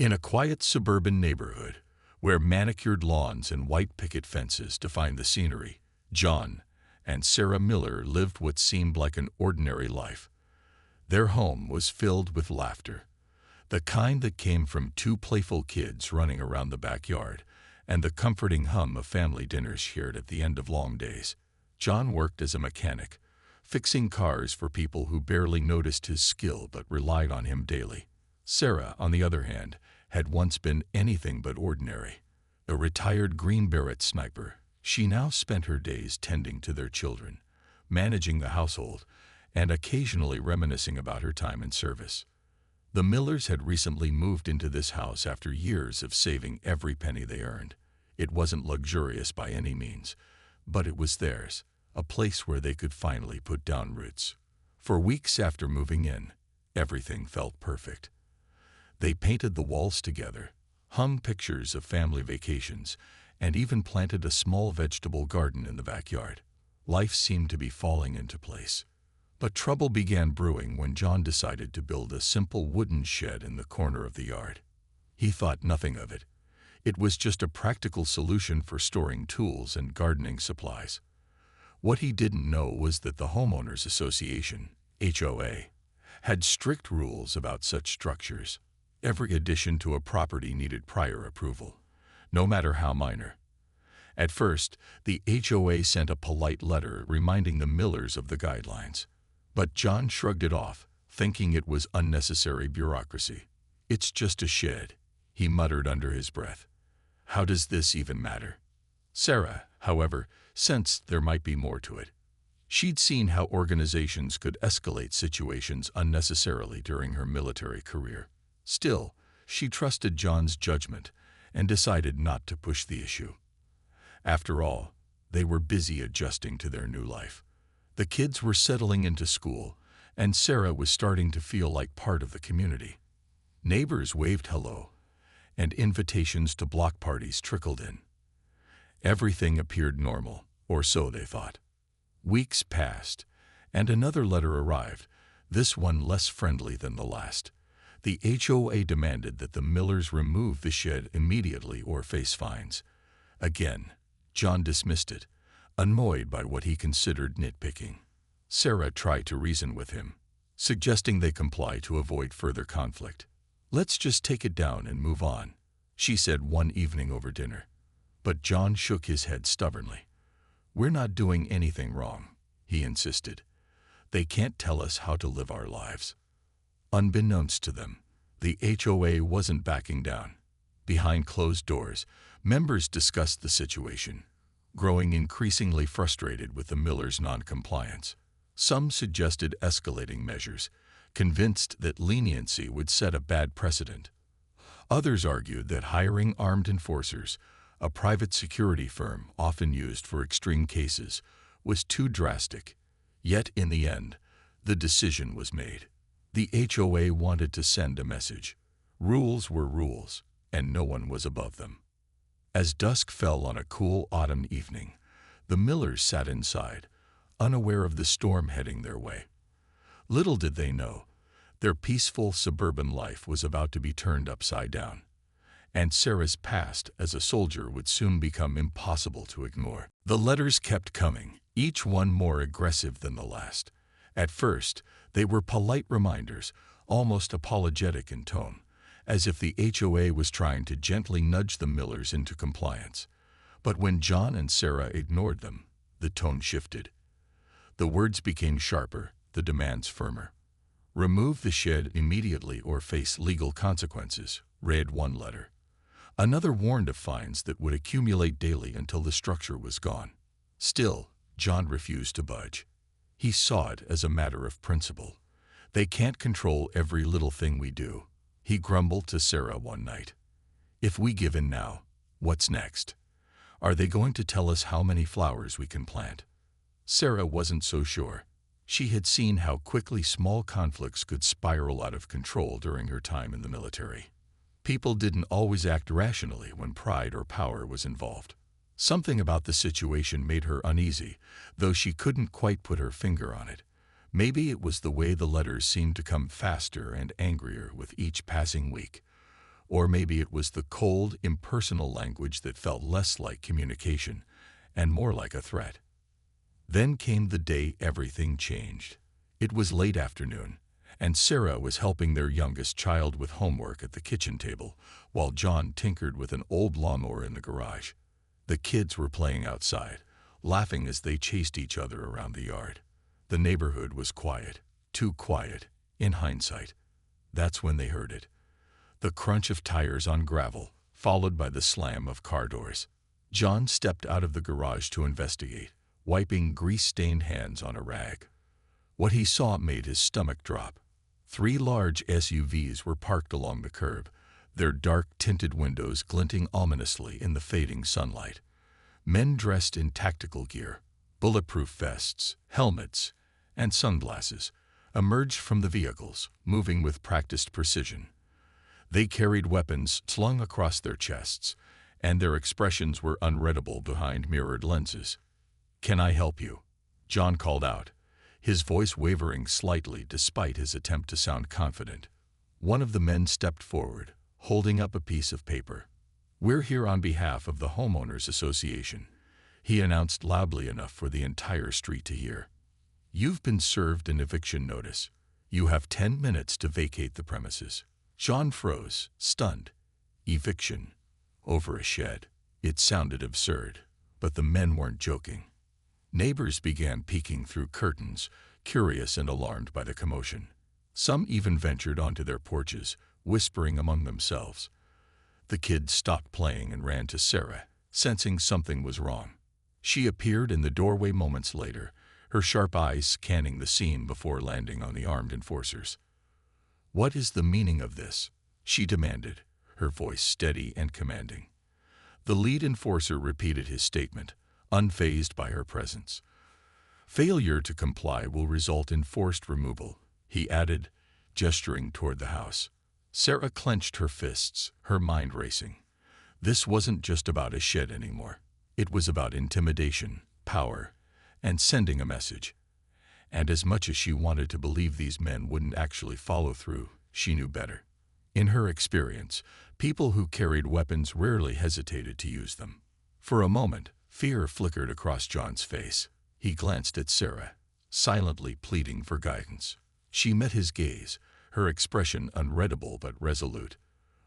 In a quiet suburban neighborhood, where manicured lawns and white picket fences defined the scenery, John and Sarah Miller lived what seemed like an ordinary life. Their home was filled with laughter, the kind that came from two playful kids running around the backyard, and the comforting hum of family dinners shared at the end of long days. John worked as a mechanic, fixing cars for people who barely noticed his skill but relied on him daily. Sarah, on the other hand, had once been anything but ordinary. A retired Green Beret sniper, she now spent her days tending to their children, managing the household, and occasionally reminiscing about her time in service. The Millers had recently moved into this house after years of saving every penny they earned. It wasn't luxurious by any means, but it was theirs, a place where they could finally put down roots. For weeks after moving in, everything felt perfect. They painted the walls together, hung pictures of family vacations, and even planted a small vegetable garden in the backyard. Life seemed to be falling into place. But trouble began brewing when John decided to build a simple wooden shed in the corner of the yard. He thought nothing of it. It was just a practical solution for storing tools and gardening supplies. What he didn't know was that the Homeowners Association, HOA, had strict rules about such structures. Every addition to a property needed prior approval, no matter how minor. At first, the HOA sent a polite letter reminding the Millers of the guidelines. But John shrugged it off, thinking it was unnecessary bureaucracy. "It's just a shed," he muttered under his breath. "How does this even matter?" Sarah, however, sensed there might be more to it. She'd seen how organizations could escalate situations unnecessarily during her military career. Still, she trusted John's judgment and decided not to push the issue. After all, they were busy adjusting to their new life. The kids were settling into school, and Sarah was starting to feel like part of the community. Neighbors waved hello, and invitations to block parties trickled in. Everything appeared normal, or so they thought. Weeks passed, and another letter arrived, this one less friendly than the last. The HOA demanded that the Millers remove the shed immediately or face fines. Again, John dismissed it, annoyed by what he considered nitpicking. Sarah tried to reason with him, suggesting they comply to avoid further conflict. "Let's just take it down and move on," she said one evening over dinner. But John shook his head stubbornly. "We're not doing anything wrong," he insisted. "They can't tell us how to live our lives." Unbeknownst to them, the HOA wasn't backing down. Behind closed doors, members discussed the situation, growing increasingly frustrated with the Millers' non-compliance. Some suggested escalating measures, convinced that leniency would set a bad precedent. Others argued that hiring armed enforcers, a private security firm often used for extreme cases, was too drastic. Yet in the end, the decision was made. The HOA wanted to send a message. Rules were rules, and no one was above them. As dusk fell on a cool autumn evening, the Millers sat inside, unaware of the storm heading their way. Little did they know, their peaceful suburban life was about to be turned upside down, and Sarah's past as a soldier would soon become impossible to ignore. The letters kept coming, each one more aggressive than the last. At first, they were polite reminders, almost apologetic in tone, as if the HOA was trying to gently nudge the Millers into compliance. But when John and Sarah ignored them, the tone shifted. The words became sharper, the demands firmer. "Remove the shed immediately or face legal consequences," read one letter. Another warned of fines that would accumulate daily until the structure was gone. Still, John refused to budge. He saw it as a matter of principle. "They can't control every little thing we do," he grumbled to Sarah one night. "If we give in now, what's next? Are they going to tell us how many flowers we can plant?" Sarah wasn't so sure. She had seen how quickly small conflicts could spiral out of control during her time in the military. People didn't always act rationally when pride or power was involved. Something about the situation made her uneasy, though she couldn't quite put her finger on it. Maybe it was the way the letters seemed to come faster and angrier with each passing week. Or maybe it was the cold, impersonal language that felt less like communication and more like a threat. Then came the day everything changed. It was late afternoon, and Sarah was helping their youngest child with homework at the kitchen table, while John tinkered with an old lawnmower in the garage. The kids were playing outside, laughing as they chased each other around the yard. The neighborhood was quiet, too quiet, in hindsight. That's when they heard it. The crunch of tires on gravel, followed by the slam of car doors. John stepped out of the garage to investigate, wiping grease-stained hands on a rag. What he saw made his stomach drop. 3 large SUVs were parked along the curb, their dark-tinted windows glinting ominously in the fading sunlight. Men dressed in tactical gear, bulletproof vests, helmets, and sunglasses, emerged from the vehicles, moving with practiced precision. They carried weapons slung across their chests, and their expressions were unreadable behind mirrored lenses. "Can I help you?" John called out, his voice wavering slightly despite his attempt to sound confident. One of the men stepped forward, holding up a piece of paper. "We're here on behalf of the Homeowners Association," he announced loudly enough for the entire street to hear. "You've been served an eviction notice. You have 10 minutes to vacate the premises." John froze, stunned. Eviction. Over a shed. It sounded absurd, but the men weren't joking. Neighbors began peeking through curtains, curious and alarmed by the commotion. Some even ventured onto their porches, whispering among themselves. The kids stopped playing and ran to Sarah, sensing something was wrong. She appeared in the doorway moments later, her sharp eyes scanning the scene before landing on the armed enforcers. "What is the meaning of this?" she demanded, her voice steady and commanding. The lead enforcer repeated his statement, unfazed by her presence. "Failure to comply will result in forced removal," he added, gesturing toward the house. Sarah clenched her fists, her mind racing. This wasn't just about a shed anymore. It was about intimidation, power, and sending a message. And as much as she wanted to believe these men wouldn't actually follow through, she knew better. In her experience, people who carried weapons rarely hesitated to use them. For a moment, fear flickered across John's face. He glanced at Sarah, silently pleading for guidance. She met his gaze, her expression unreadable but resolute.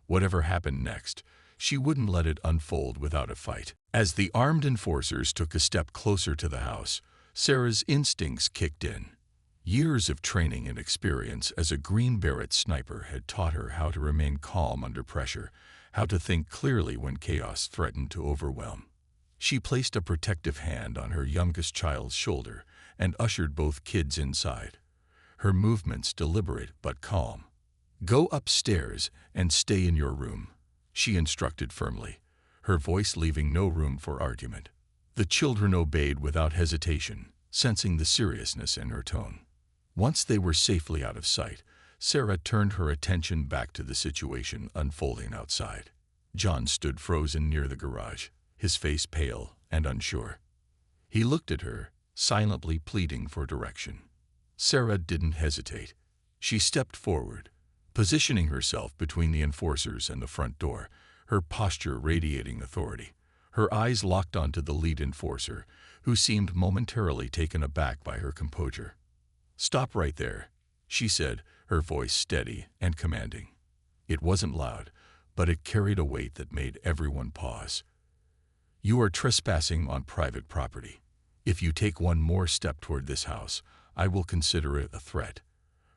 Whatever happened next, she wouldn't let it unfold without a fight. As the armed enforcers took a step closer to the house, Sarah's instincts kicked in. Years of training and experience as a Green Beret sniper had taught her how to remain calm under pressure, how to think clearly when chaos threatened to overwhelm. She placed a protective hand on her youngest child's shoulder and ushered both kids inside, her movements deliberate but calm. "Go upstairs and stay in your room," she instructed firmly, her voice leaving no room for argument. The children obeyed without hesitation, sensing the seriousness in her tone. Once they were safely out of sight, Sarah turned her attention back to the situation unfolding outside. John stood frozen near the garage, his face pale and unsure. He looked at her, silently pleading for direction. Sarah didn't hesitate. She stepped forward, positioning herself between the enforcers and the front door, her posture radiating authority. Her eyes locked onto the lead enforcer, who seemed momentarily taken aback by her composure. "Stop right there," she said, her voice steady and commanding. It wasn't loud, but it carried a weight that made everyone pause. "You are trespassing on private property. If you take one more step toward this house, I will consider it a threat."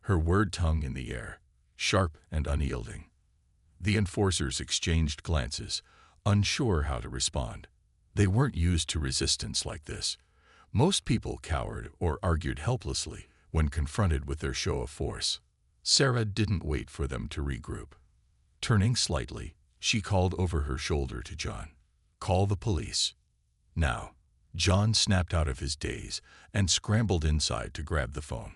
Her word tongue in the air, sharp and unyielding. The enforcers exchanged glances, unsure how to respond. They weren't used to resistance like this. Most people cowered or argued helplessly when confronted with their show of force. Sarah didn't wait for them to regroup. Turning slightly, she called over her shoulder to John. "Call the police." Now. John snapped out of his daze and scrambled inside to grab the phone.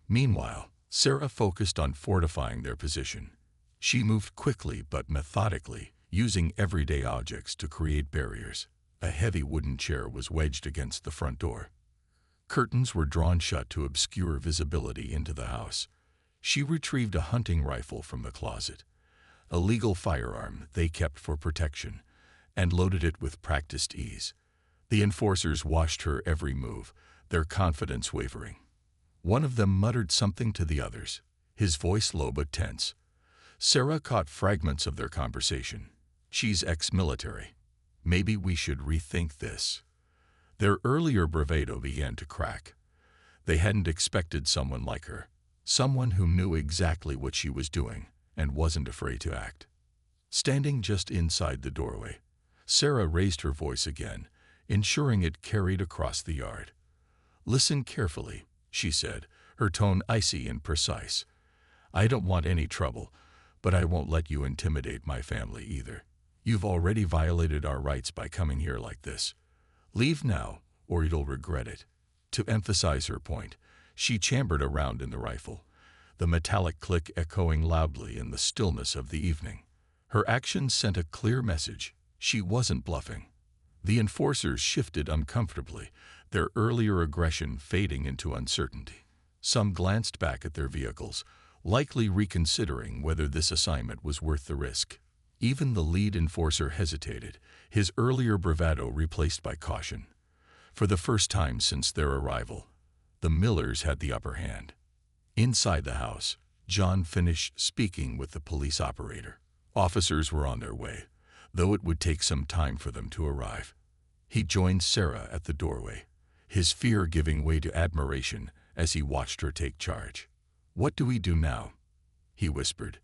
Meanwhile, Sarah focused on fortifying their position. She moved quickly but methodically, using everyday objects to create barriers. A heavy wooden chair was wedged against the front door. Curtains were drawn shut to obscure visibility into the house. She retrieved a hunting rifle from the closet. a legal firearm they kept for protection, and loaded it with practiced ease. The enforcers watched her every move, their confidence wavering. One of them muttered something to the others, his voice low but tense. Sarah caught fragments of their conversation. "She's ex-military. Maybe we should rethink this." Their earlier bravado began to crack. They hadn't expected someone like her, someone who knew exactly what she was doing and wasn't afraid to act. Standing just inside the doorway, Sarah raised her voice again, ensuring it carried across the yard. "Listen carefully," she said, her tone icy and precise. "I don't want any trouble, but I won't let you intimidate my family either. You've already violated our rights by coming here like this. Leave now, or you'll regret it." To emphasize her point, she chambered around in the rifle, the metallic click echoing loudly in the stillness of the evening. Her actions sent a clear message. She wasn't bluffing. The enforcers shifted uncomfortably, their earlier aggression fading into uncertainty. Some glanced back at their vehicles, likely reconsidering whether this assignment was worth the risk. Even the lead enforcer hesitated, his earlier bravado replaced by caution. For the first time since their arrival, the Millers had the upper hand. Inside the house, John finished speaking with the police operator. Officers were on their way, though it would take some time for them to arrive. He joined Sarah at the doorway, his fear giving way to admiration as he watched her take charge. "What do we do now?" he whispered.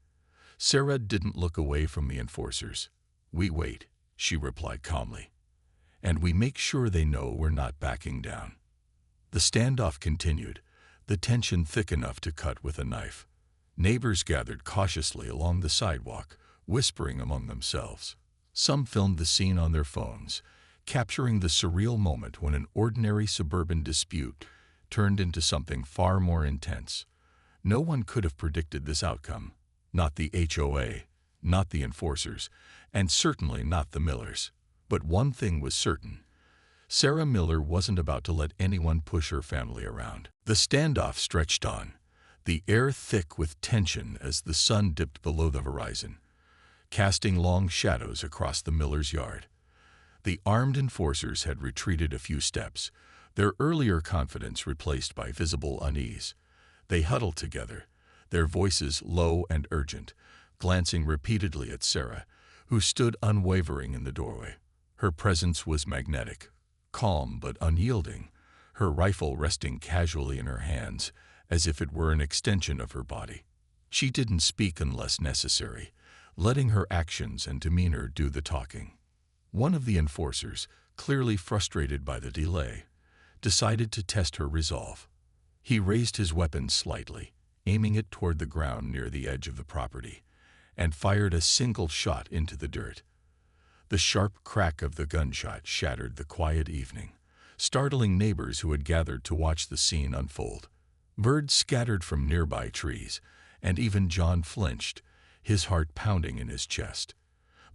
Sarah didn't look away from the enforcers. "We wait," she replied calmly. "And we make sure they know we're not backing down." The standoff continued, the tension thick enough to cut with a knife. Neighbors gathered cautiously along the sidewalk, whispering among themselves. Some filmed the scene on their phones, capturing the surreal moment when an ordinary suburban dispute turned into something far more intense. No one could have predicted this outcome. Not the HOA, not the enforcers, and certainly not the Millers. But one thing was certain. Sarah Miller wasn't about to let anyone push her family around. The standoff stretched on, the air thick with tension as the sun dipped below the horizon, casting long shadows across the Millers' yard. The armed enforcers had retreated a few steps, their earlier confidence replaced by visible unease. They huddled together, their voices low and urgent, glancing repeatedly at Sarah, who stood unwavering in the doorway. Her presence was magnetic, calm but unyielding, her rifle resting casually in her hands, as if it were an extension of her body. She didn't speak unless necessary, letting her actions and demeanor do the talking. One of the enforcers, clearly frustrated by the delay, decided to test her resolve. He raised his weapon slightly, aiming it toward the ground near the edge of the property, and fired a single shot into the dirt. The sharp crack of the gunshot shattered the quiet evening, startling neighbors who had gathered to watch the scene unfold. Birds scattered from nearby trees, and even John flinched, his heart pounding in his chest.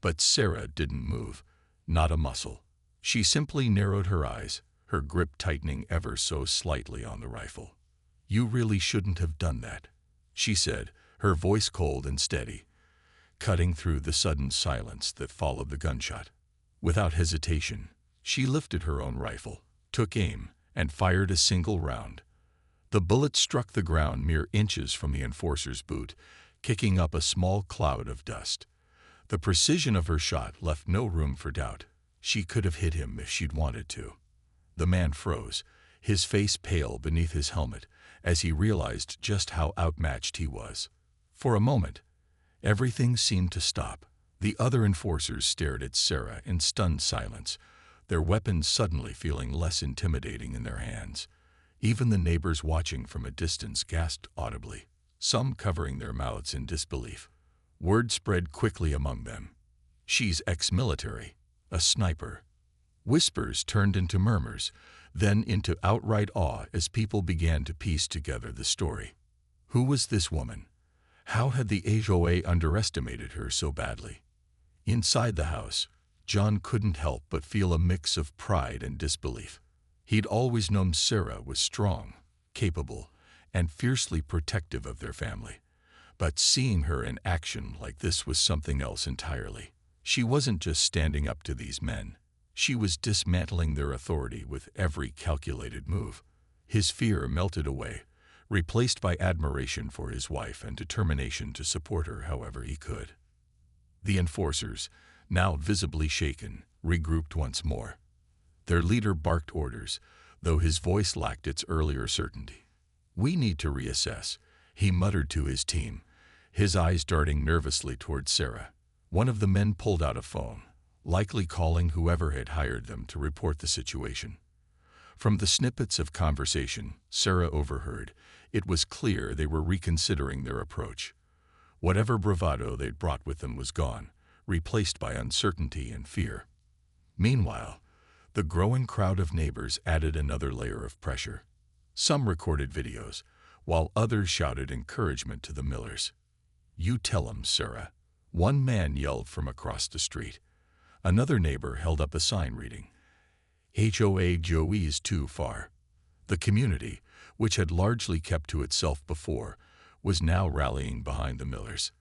But Sarah didn't move, not a muscle. She simply narrowed her eyes, her grip tightening ever so slightly on the rifle. "You really shouldn't have done that," she said, her voice cold and steady, cutting through the sudden silence that followed the gunshot. Without hesitation, she lifted her own rifle, took aim, and fired a single round. The bullet struck the ground mere inches from the enforcer's boot, kicking up a small cloud of dust. The precision of her shot left no room for doubt. She could have hit him if she'd wanted to. The man froze, his face pale beneath his helmet, as he realized just how outmatched he was. For a moment, everything seemed to stop. The other enforcers stared at Sarah in stunned silence, their weapons suddenly feeling less intimidating in their hands. Even the neighbors watching from a distance gasped audibly, some covering their mouths in disbelief. Word spread quickly among them. "She's ex-military, a sniper." Whispers turned into murmurs, then into outright awe as people began to piece together the story. Who was this woman? How had the HOA underestimated her so badly? Inside the house, John couldn't help but feel a mix of pride and disbelief. He'd always known Sarah was strong, capable, and fiercely protective of their family. But seeing her in action like this was something else entirely. She wasn't just standing up to these men. She was dismantling their authority with every calculated move. His fear melted away, replaced by admiration for his wife and determination to support her however he could. The enforcers, now visibly shaken, regrouped once more. Their leader barked orders, though his voice lacked its earlier certainty. "We need to reassess," he muttered to his team, his eyes darting nervously toward Sarah. One of the men pulled out a phone, likely calling whoever had hired them to report the situation. From the snippets of conversation Sarah overheard, it was clear they were reconsidering their approach. Whatever bravado they'd brought with them was gone, replaced by uncertainty and fear. Meanwhile, the growing crowd of neighbors added another layer of pressure. Some recorded videos, while others shouted encouragement to the Millers. "You tell 'em, Sarah," one man yelled from across the street. Another neighbor held up a sign reading, "HOA Joey's too far." The community, which had largely kept to itself before, was now rallying behind the Millers.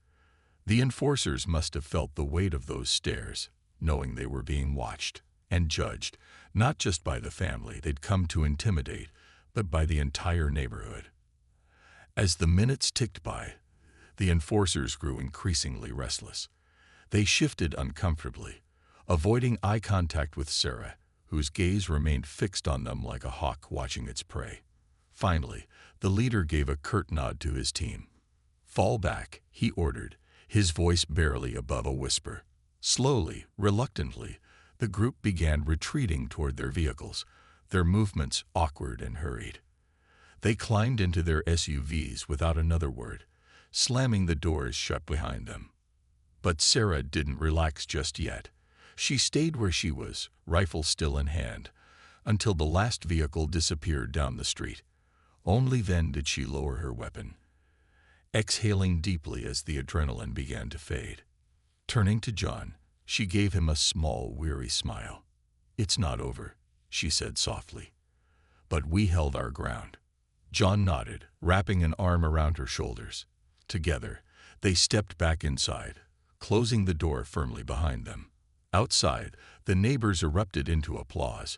The enforcers must have felt the weight of those stares, knowing they were being watched and judged, not just by the family they'd come to intimidate, but by the entire neighborhood. As the minutes ticked by, the enforcers grew increasingly restless. They shifted uncomfortably, avoiding eye contact with Sarah, whose gaze remained fixed on them like a hawk watching its prey. Finally, the leader gave a curt nod to his team. "Fall back," he ordered, his voice barely above a whisper. Slowly, reluctantly, the group began retreating toward their vehicles, their movements awkward and hurried. They climbed into their SUVs without another word, slamming the doors shut behind them. But Sarah didn't relax just yet. She stayed where she was, rifle still in hand, until the last vehicle disappeared down the street. Only then did she lower her weapon, exhaling deeply as the adrenaline began to fade. Turning to John, she gave him a small, weary smile. "It's not over," she said softly. "But we held our ground." John nodded, wrapping an arm around her shoulders. Together, they stepped back inside, closing the door firmly behind them. Outside, the neighbors erupted into applause,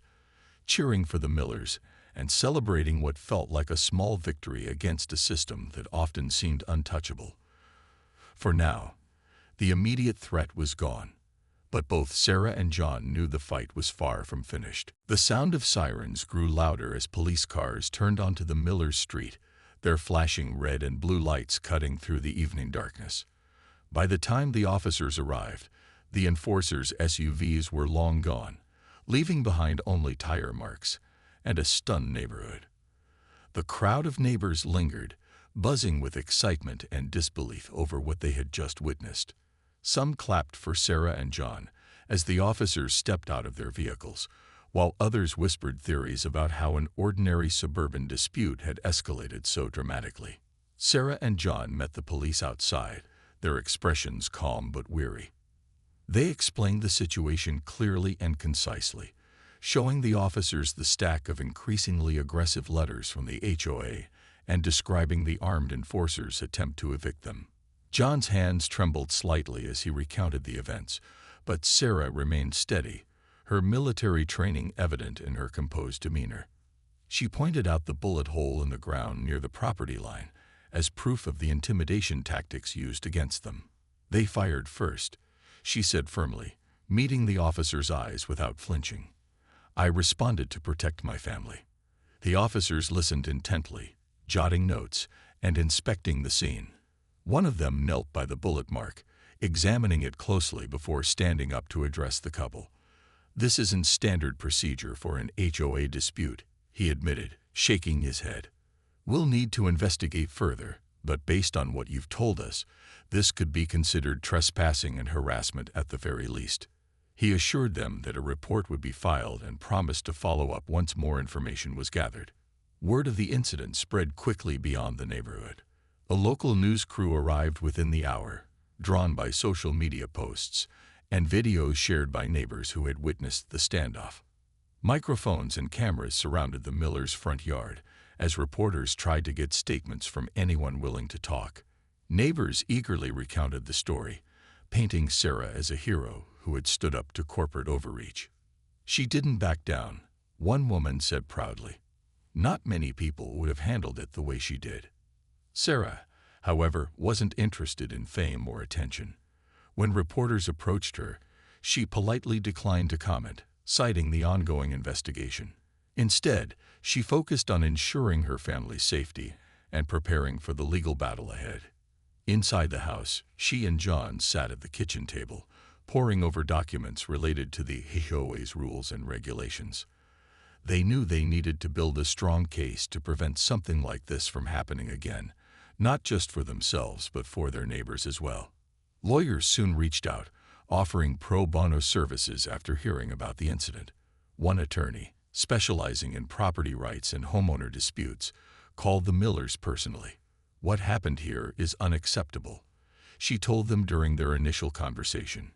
cheering for the Millers and celebrating what felt like a small victory against a system that often seemed untouchable. For now, the immediate threat was gone, but both Sarah and John knew the fight was far from finished. The sound of sirens grew louder as police cars turned onto the Millers' street, their flashing red and blue lights cutting through the evening darkness. By the time the officers arrived, the enforcers' SUVs were long gone, leaving behind only tire marks and a stunned neighborhood. The crowd of neighbors lingered, buzzing with excitement and disbelief over what they had just witnessed. Some clapped for Sarah and John as the officers stepped out of their vehicles, while others whispered theories about how an ordinary suburban dispute had escalated so dramatically. Sarah and John met the police outside, their expressions calm but weary. They explained the situation clearly and concisely, showing the officers the stack of increasingly aggressive letters from the HOA and describing the armed enforcers' attempt to evict them. John's hands trembled slightly as he recounted the events, but Sarah remained steady, her military training evident in her composed demeanor. She pointed out the bullet hole in the ground near the property line as proof of the intimidation tactics used against them. "They fired first," she said firmly, meeting the officer's eyes without flinching. "I responded to protect my family." The officers listened intently, jotting notes and inspecting the scene. One of them knelt by the bullet mark, examining it closely before standing up to address the couple. "This isn't standard procedure for an HOA dispute," he admitted, shaking his head. "We'll need to investigate further, but based on what you've told us, this could be considered trespassing and harassment at the very least." He assured them that a report would be filed and promised to follow up once more information was gathered. Word of the incident spread quickly beyond the neighborhood. A local news crew arrived within the hour, drawn by social media posts and videos shared by neighbors who had witnessed the standoff. Microphones and cameras surrounded the Millers' front yard as reporters tried to get statements from anyone willing to talk. Neighbors eagerly recounted the story, painting Sarah as a hero who had stood up to corporate overreach. She didn't back down, one woman said proudly. Not many people would have handled it the way she did. Sarah, however, wasn't interested in fame or attention. When reporters approached her, she politely declined to comment, citing the ongoing investigation. Instead, she focused on ensuring her family's safety and preparing for the legal battle ahead. Inside the house, she and John sat at the kitchen table, poring over documents related to the HOA's rules and regulations. They knew they needed to build a strong case to prevent something like this from happening again, not just for themselves but for their neighbors as well. Lawyers soon reached out, offering pro bono services after hearing about the incident. One attorney, specializing in property rights and homeowner disputes, called the Millers personally. "What happened here is unacceptable," she told them during their initial conversation.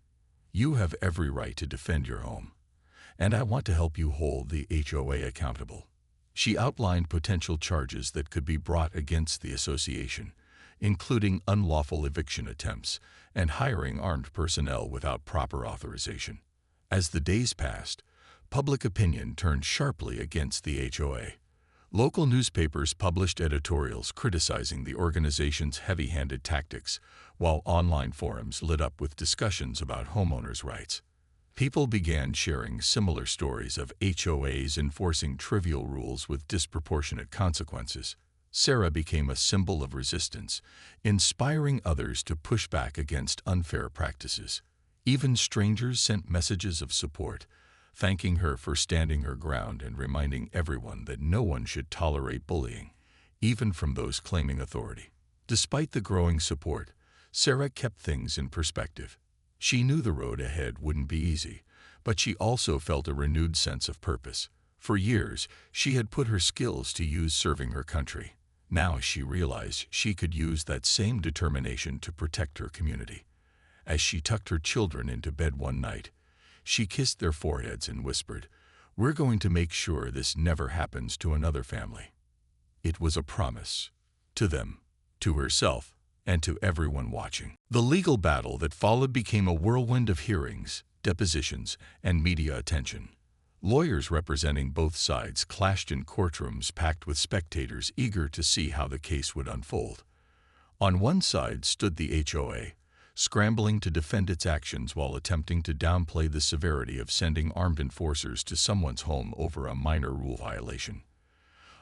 "You have every right to defend your home, and I want to help you hold the HOA accountable." She outlined potential charges that could be brought against the association, including unlawful eviction attempts and hiring armed personnel without proper authorization. As the days passed, public opinion turned sharply against the HOA. Local newspapers published editorials criticizing the organization's heavy-handed tactics, while online forums lit up with discussions about homeowners' rights. People began sharing similar stories of HOAs enforcing trivial rules with disproportionate consequences. Sarah became a symbol of resistance, inspiring others to push back against unfair practices. Even strangers sent messages of support, thanking her for standing her ground and reminding everyone that no one should tolerate bullying, even from those claiming authority. Despite the growing support, Sarah kept things in perspective. She knew the road ahead wouldn't be easy, but she also felt a renewed sense of purpose. For years, she had put her skills to use serving her country. Now she realized she could use that same determination to protect her community. As she tucked her children into bed one night, she kissed their foreheads and whispered, "We're going to make sure this never happens to another family." It was a promise. To them, to herself, and to everyone watching. The legal battle that followed became a whirlwind of hearings, depositions, and media attention. Lawyers representing both sides clashed in courtrooms packed with spectators eager to see how the case would unfold. On one side stood the HOA, scrambling to defend its actions while attempting to downplay the severity of sending armed enforcers to someone's home over a minor rule violation.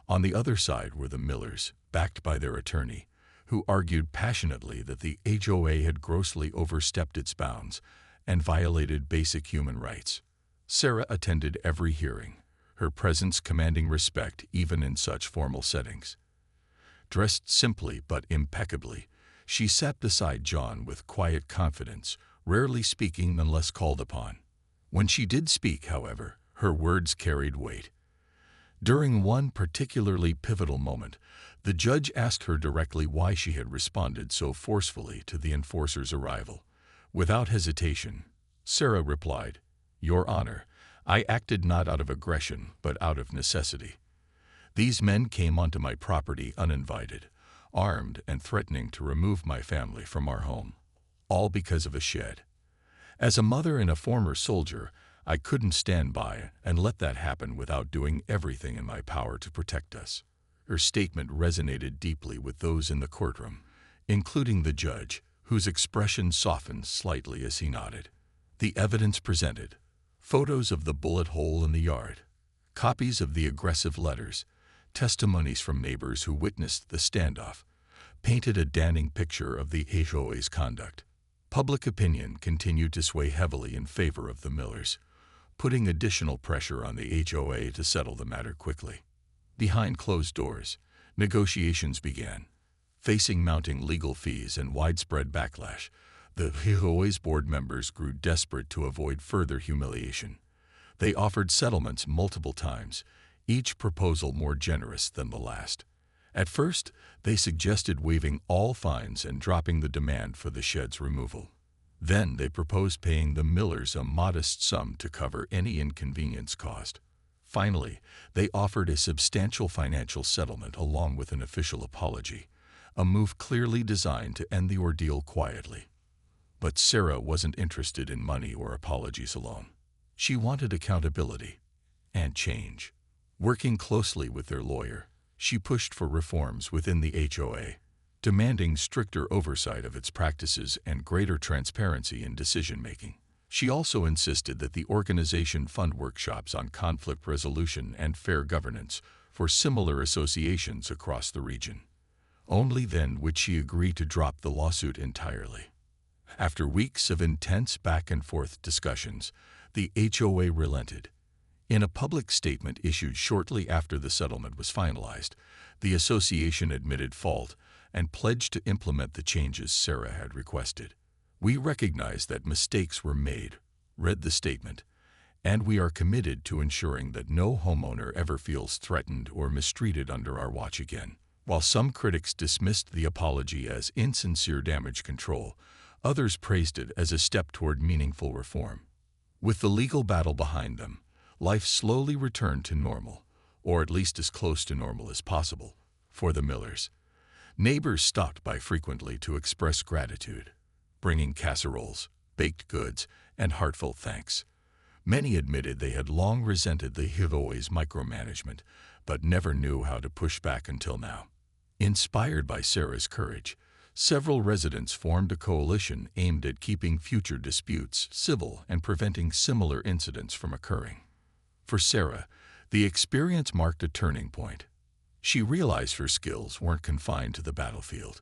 On the other side were the Millers, backed by their attorney, who argued passionately that the HOA had grossly overstepped its bounds and violated basic human rights. Sarah attended every hearing, her presence commanding respect even in such formal settings. Dressed simply but impeccably, she sat beside John with quiet confidence, rarely speaking unless called upon. When she did speak, however, her words carried weight. During one particularly pivotal moment, the judge asked her directly why she had responded so forcefully to the enforcer's arrival. Without hesitation, Sarah replied, "Your Honor, I acted not out of aggression, but out of necessity. These men came onto my property uninvited, armed and threatening to remove my family from our home, all because of a shed. As a mother and a former soldier, I couldn't stand by and let that happen without doing everything in my power to protect us." Her statement resonated deeply with those in the courtroom, including the judge, whose expression softened slightly as he nodded. The evidence presented: photos of the bullet hole in the yard, copies of the aggressive letters, testimonies from neighbors who witnessed the standoff, painted a damning picture of the HOA's conduct. Public opinion continued to sway heavily in favor of the Millers, putting additional pressure on the HOA to settle the matter quickly. Behind closed doors, negotiations began. Facing mounting legal fees and widespread backlash, the HOA's board members grew desperate to avoid further humiliation. They offered settlements multiple times, each proposal more generous than the last. At first, they suggested waiving all fines and dropping the demand for the shed's removal. Then they proposed paying the Millers a modest sum to cover any inconvenience caused. Finally, they offered a substantial financial settlement along with an official apology, a move clearly designed to end the ordeal quietly. But Sarah wasn't interested in money or apologies alone. She wanted accountability and change. Working closely with their lawyer, she pushed for reforms within the HOA, demanding stricter oversight of its practices and greater transparency in decision-making. She also insisted that the organization fund workshops on conflict resolution and fair governance for similar associations across the region. Only then would she agree to drop the lawsuit entirely. After weeks of intense back-and-forth discussions, the HOA relented. In a public statement issued shortly after the settlement was finalized, the association admitted fault and pledged to implement the changes Sarah had requested. "We recognize that mistakes were made," read the statement, "and we are committed to ensuring that no homeowner ever feels threatened or mistreated under our watch again." While some critics dismissed the apology as insincere damage control, others praised it as a step toward meaningful reform. With the legal battle behind them, life slowly returned to normal, or at least as close to normal as possible, for the Millers. Neighbors stopped by frequently to express gratitude, bringing casseroles, baked goods, and heartfelt thanks. Many admitted they had long resented the HOA's micromanagement, but never knew how to push back until now. Inspired by Sarah's courage, several residents formed a coalition aimed at keeping future disputes civil and preventing similar incidents from occurring. For Sarah, the experience marked a turning point. She realized her skills weren't confined to the battlefield.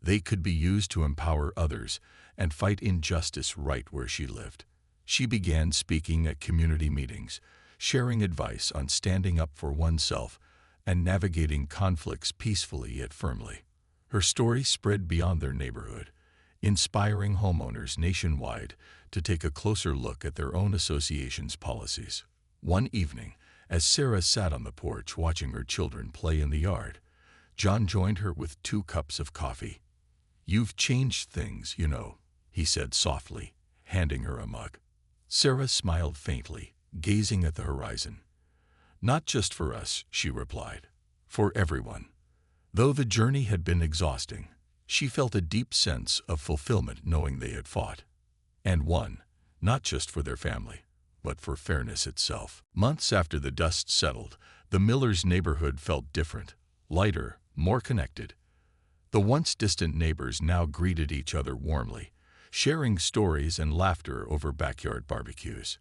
They could be used to empower others and fight injustice right where she lived. She began speaking at community meetings, sharing advice on standing up for oneself and navigating conflicts peacefully yet firmly. Her story spread beyond their neighborhood, inspiring homeowners nationwide to take a closer look at their own association's policies. One evening, as Sarah sat on the porch watching her children play in the yard, John joined her with 2 cups of coffee. "You've changed things, you know," he said softly, handing her a mug. Sarah smiled faintly, gazing at the horizon. "Not just for us," she replied, "for everyone." Though the journey had been exhausting, she felt a deep sense of fulfillment knowing they had fought, and won, not just for their family, but for fairness itself. Months after the dust settled, the Millers' neighborhood felt different, lighter, more connected. The once distant neighbors now greeted each other warmly, sharing stories and laughter over backyard barbecues.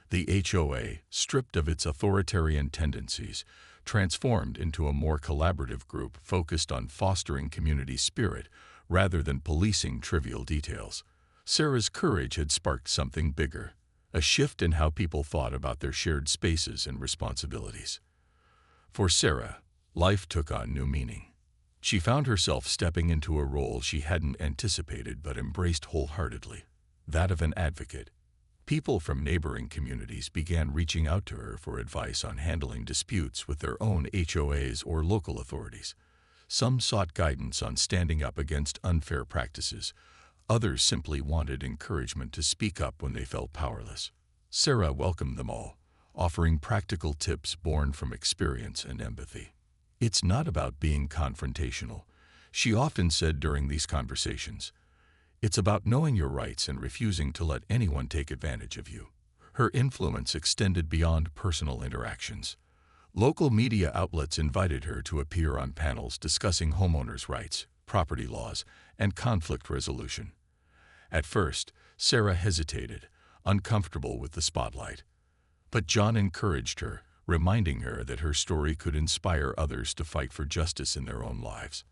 The HOA, stripped of its authoritarian tendencies, transformed into a more collaborative group focused on fostering community spirit rather than policing trivial details. Sarah's courage had sparked something bigger, a shift in how people thought about their shared spaces and responsibilities. For Sarah, life took on new meaning. She found herself stepping into a role she hadn't anticipated but embraced wholeheartedly, that of an advocate. People from neighboring communities began reaching out to her for advice on handling disputes with their own HOAs or local authorities. Some sought guidance on standing up against unfair practices. Others simply wanted encouragement to speak up when they felt powerless. Sarah welcomed them all, offering practical tips born from experience and empathy. "It's not about being confrontational," she often said during these conversations. "It's about knowing your rights and refusing to let anyone take advantage of you." Her influence extended beyond personal interactions. Local media outlets invited her to appear on panels discussing homeowners' rights, property laws, and conflict resolution. At first, Sarah hesitated, uncomfortable with the spotlight. But John encouraged her, reminding her that her story could inspire others to fight for justice in their own lives.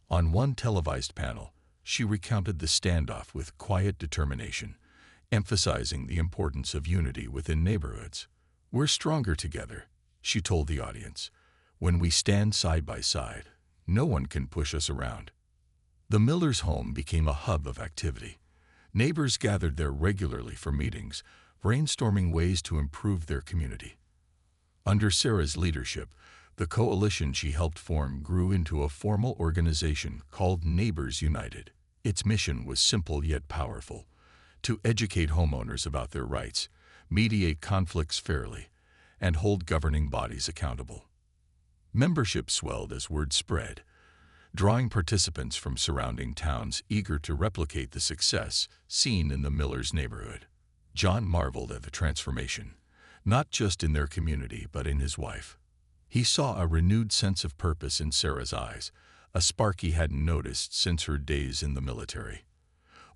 On one televised panel, she recounted the standoff with quiet determination, emphasizing the importance of unity within neighborhoods. "We're stronger together," she told the audience. "When we stand side by side, no one can push us around." The Millers' home became a hub of activity. Neighbors gathered there regularly for meetings, brainstorming ways to improve their community. Under Sarah's leadership, the coalition she helped form grew into a formal organization called Neighbors United. Its mission was simple yet powerful: to educate homeowners about their rights, mediate conflicts fairly, and hold governing bodies accountable. Membership swelled as word spread. drawing participants from surrounding towns eager to replicate the success seen in the Millers' neighborhood. John marveled at the transformation, not just in their community but in his wife. He saw a renewed sense of purpose in Sarah's eyes, a spark he hadn't noticed since her days in the military.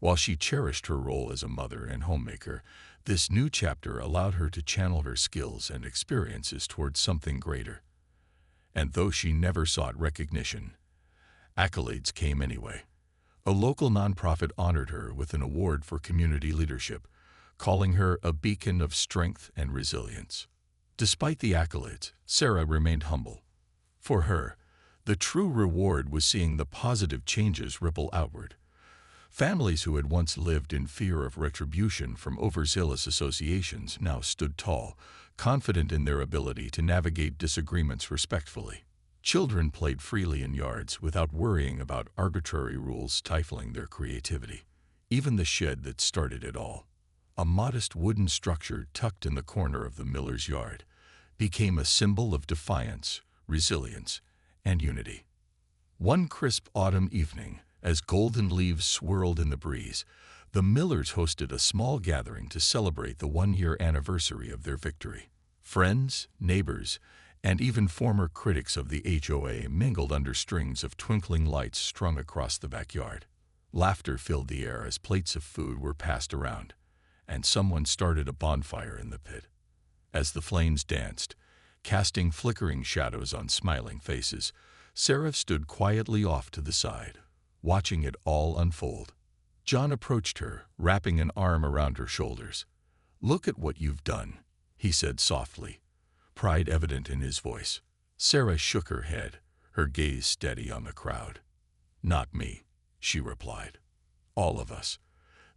While she cherished her role as a mother and homemaker, this new chapter allowed her to channel her skills and experiences towards something greater. And though she never sought recognition, accolades came anyway. A local nonprofit honored her with an award for community leadership, calling her a beacon of strength and resilience. Despite the accolades, Sarah remained humble. For her, the true reward was seeing the positive changes ripple outward. Families who had once lived in fear of retribution from overzealous associations now stood tall, confident in their ability to navigate disagreements respectfully. Children played freely in yards without worrying about arbitrary rules stifling their creativity. Even the shed that started it all, a modest wooden structure tucked in the corner of the Millers' yard, became a symbol of defiance, resilience, and unity. One crisp autumn evening, as golden leaves swirled in the breeze, the Millers hosted a small gathering to celebrate the one-year anniversary of their victory. Friends, neighbors, and even former critics of the HOA mingled under strings of twinkling lights strung across the backyard. Laughter filled the air as plates of food were passed around, and someone started a bonfire in the pit. As the flames danced, casting flickering shadows on smiling faces, Sarah stood quietly off to the side, watching it all unfold. John approached her, wrapping an arm around her shoulders. "Look at what you've done," he said softly, pride evident in his voice. Sarah shook her head, her gaze steady on the crowd. "Not me," she replied. "All of us.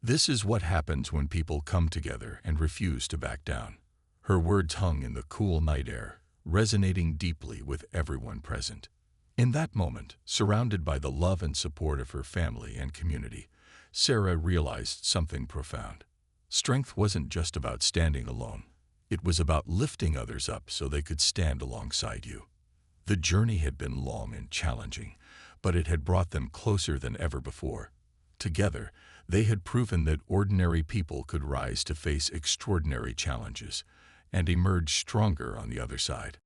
This is what happens when people come together and refuse to back down." Her words hung in the cool night air, resonating deeply with everyone present. In that moment, surrounded by the love and support of her family and community, Sarah realized something profound. Strength wasn't just about standing alone. It was about lifting others up so they could stand alongside you. The journey had been long and challenging, but it had brought them closer than ever before. Together, they had proven that ordinary people could rise to face extraordinary challenges and emerge stronger on the other side.